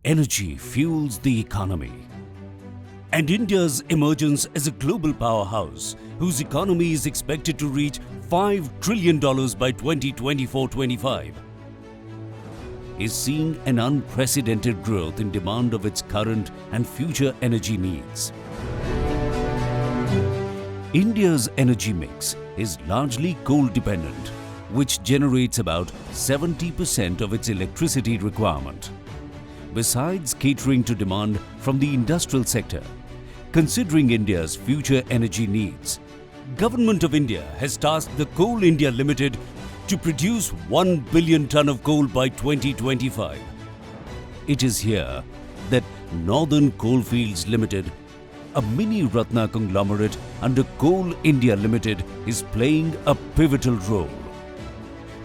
Energy fuels the economy. And India's emergence as a global powerhouse, whose economy is expected to reach $5 trillion by 2024-25, is seeing an unprecedented growth in demand of its current and future energy needs. India's energy mix is largely coal-dependent, which generates about 70% of its electricity requirement. Besides catering to demand from the industrial sector, considering India's future energy needs, Government of India has tasked the Coal India Limited to produce 1 billion ton of coal by 2025. It is here that Northern Coalfields Limited, a mini Ratna conglomerate under Coal India Limited, is playing a pivotal role,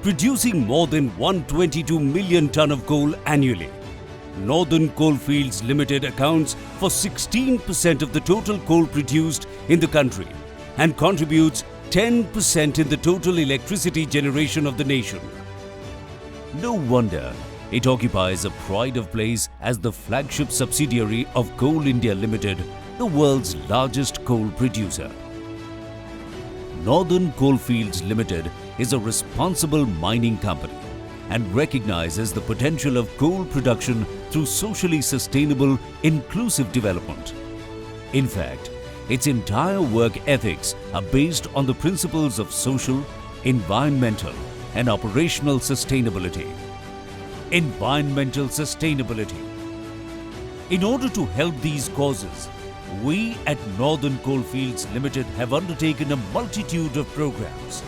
producing more than 122 million ton of coal annually. Northern Coalfields Limited accounts for 16% of the total coal produced in the country and contributes 10% in the total electricity generation of the nation. No wonder it occupies a pride of place as the flagship subsidiary of Coal India Limited, the world's largest coal producer. Northern Coalfields Limited is a responsible mining company and recognizes the potential of coal production through socially sustainable, inclusive development. In fact, its entire work ethics are based on the principles of social, environmental, and operational sustainability. Environmental sustainability. In order to help these causes, we at Northern Coalfields Limited have undertaken a multitude of programs.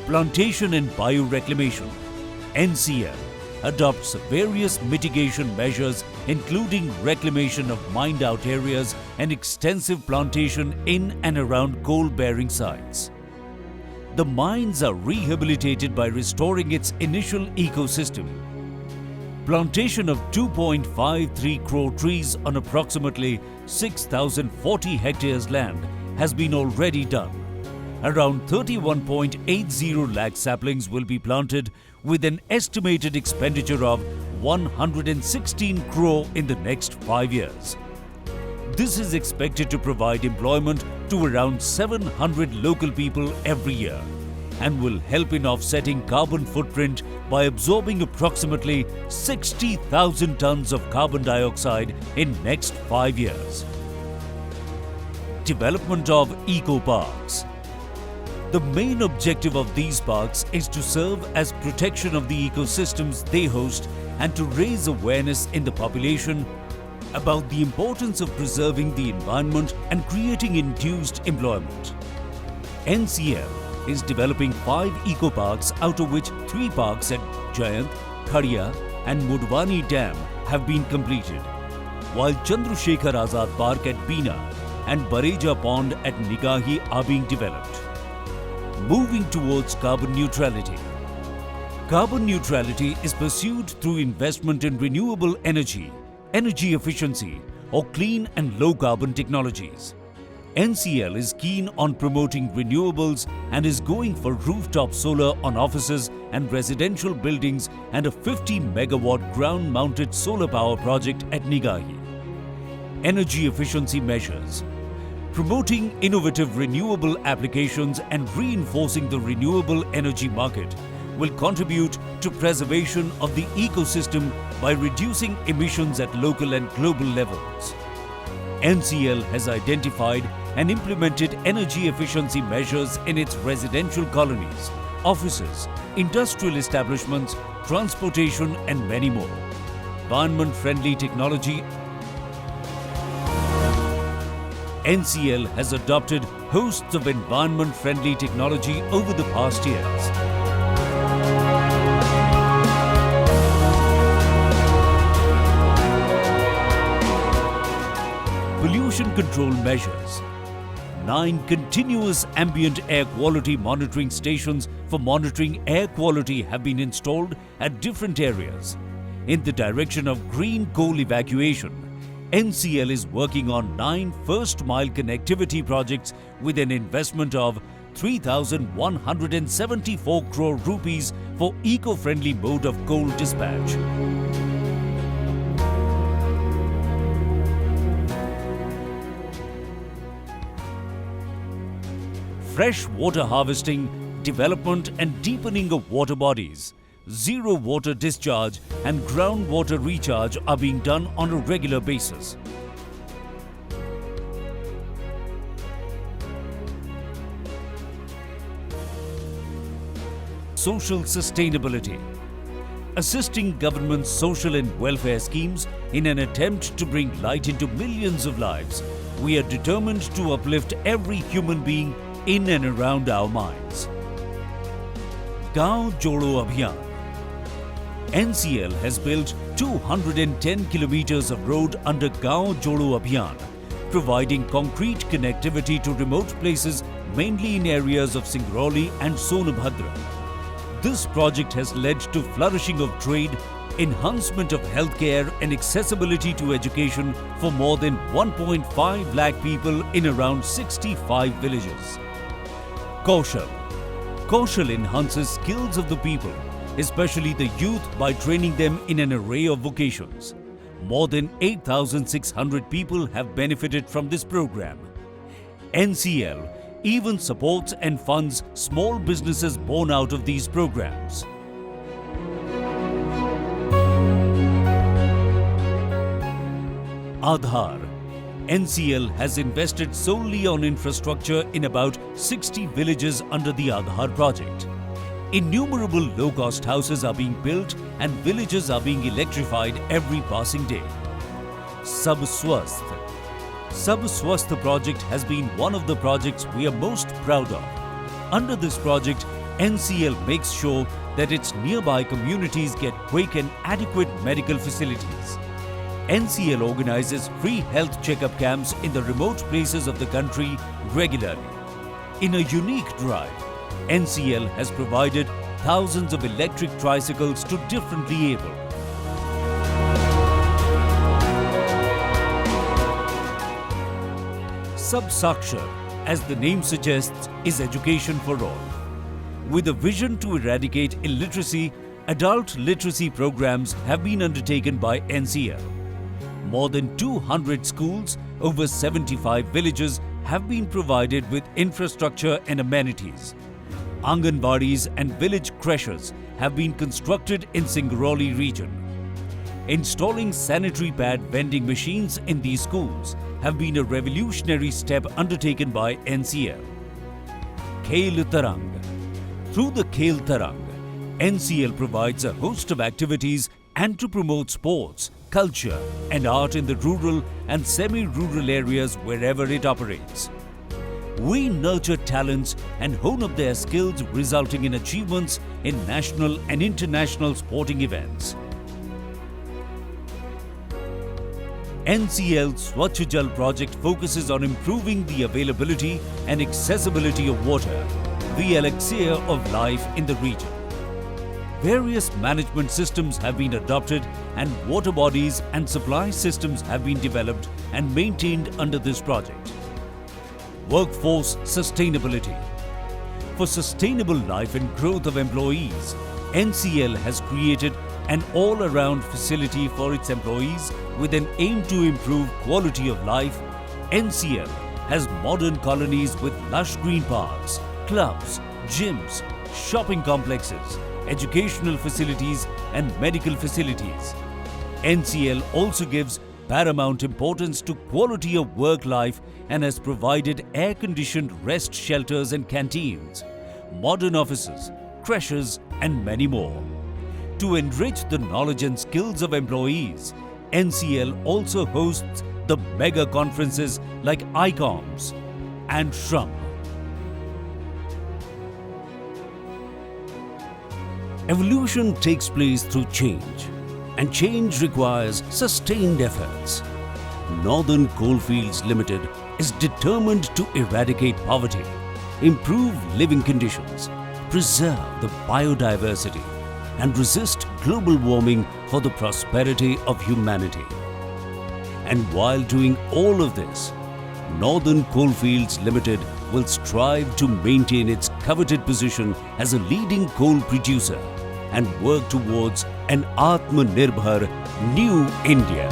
Plantation and Bioreclamation (NCL) adopts various mitigation measures including reclamation of mined-out areas and extensive plantation in and around coal-bearing sites. The mines are rehabilitated by restoring its initial ecosystem. Plantation of 2.53 crore trees on approximately 6,040 hectares land has been already done. Around 31.80 lakh saplings will be planted with an estimated expenditure of 116 crore in the next 5 years. This is expected to provide employment to around 700 local people every year and will help in offsetting carbon footprint by absorbing approximately 60,000 tons of carbon dioxide in next 5 years. Development of eco-parks. The main objective of these parks is to serve as protection of the ecosystems they host and to raise awareness in the population about the importance of preserving the environment and creating induced employment. NCL is developing 5 eco-parks, out of which 3 parks at Jayant, Khadiya and Mudwani Dam have been completed, while Chandrasekhar Azad Park at Bina and Bareja Pond at Nikahi are being developed. Moving towards carbon neutrality. Carbon neutrality is pursued through investment in renewable energy, energy efficiency, or clean and low carbon technologies. NCL is keen on promoting renewables and is going for rooftop solar on offices and residential buildings and a 50 megawatt ground mounted solar power project at Nikahi. Energy efficiency measures. Promoting innovative renewable applications and reinforcing the renewable energy market will contribute to preservation of the ecosystem by reducing emissions at local and global levels. NCL has identified and implemented energy efficiency measures in its residential colonies, offices, industrial establishments, transportation and many more. Environment-friendly technology. NCL has adopted hosts of environment-friendly technology over the past years. Pollution control measures. 9 continuous ambient air quality monitoring stations for monitoring air quality have been installed at different areas. In the direction of green coal evacuation, NCL is working on 9 first-mile connectivity projects with an investment of 3,174 crore rupees for eco-friendly mode of coal dispatch. fresh water harvesting, development and deepening of water bodies, zero water discharge and groundwater recharge are being done on a regular basis. Social sustainability. Assisting government's social and welfare schemes in an attempt to bring light into millions of lives, we are determined to uplift every human being in and around our minds. Gaon Jodo Abhiyan. NCL has built 210 kilometers of road under Gaon Jodo Abhiyan, providing concrete connectivity to remote places mainly in areas of Singrauli and Sonabhadra. This project has led to flourishing of trade, enhancement of healthcare and accessibility to education for more than 1.5 lakh people in around 65 villages. Kaushal. Kaushal enhances skills of the people, especially the youth, by training them in an array of vocations. More than 8,600 people have benefited from this program. NCL even supports and funds small businesses born out of these programs. Aadhaar. NCL has invested solely on infrastructure in about 60 villages under the Aadhaar project. Innumerable low-cost houses are being built and villages are being electrified every passing day. Sab Swasth. Sab Swasth project has been one of the projects we are most proud of. Under this project, NCL makes sure that its nearby communities get quick and adequate medical facilities. NCL organizes free health checkup camps in the remote places of the country regularly. In a unique drive, NCL has provided thousands of electric tricycles to differently able. Sub-Sakshar, as the name suggests, is education for all. With a vision to eradicate illiteracy, adult literacy programs have been undertaken by NCL. More than 200 schools, over 75 villages have been provided with infrastructure and amenities. Anganwadis and village creches have been constructed in Singrauli region. Installing sanitary pad vending machines in these schools have been a revolutionary step undertaken by NCL. Khel Tarang. Through the Khel Tarang, NCL provides a host of activities and to promote sports, culture and art in the rural and semi-rural areas wherever it operates. We nurture talents and hone up their skills, resulting in achievements in national and international sporting events. NCL's Swachh Jal project focuses on improving the availability and accessibility of water, the elixir of life in the region. Various management systems have been adopted and water bodies and supply systems have been developed and maintained under this project. Workforce sustainability. For sustainable life and growth of employees, NCL has created an all-around facility for its employees with an aim to improve quality of life. NCL has modern colonies with lush green parks, clubs, gyms, shopping complexes, educational facilities and medical facilities. NCL also gives paramount importance to quality of work life and has provided air-conditioned rest shelters and canteens, modern offices, creches and many more. To enrich the knowledge and skills of employees, NCL also hosts the mega conferences like ICOMS and SHRM. Evolution takes place through change, and change requires sustained efforts. Northern Coalfields Limited is determined to eradicate poverty, improve living conditions, preserve the biodiversity, and resist global warming for the prosperity of humanity. And while doing all of this, Northern Coalfields Limited will strive to maintain its coveted position as a leading coal producer and work towards an Atmanirbhar New India.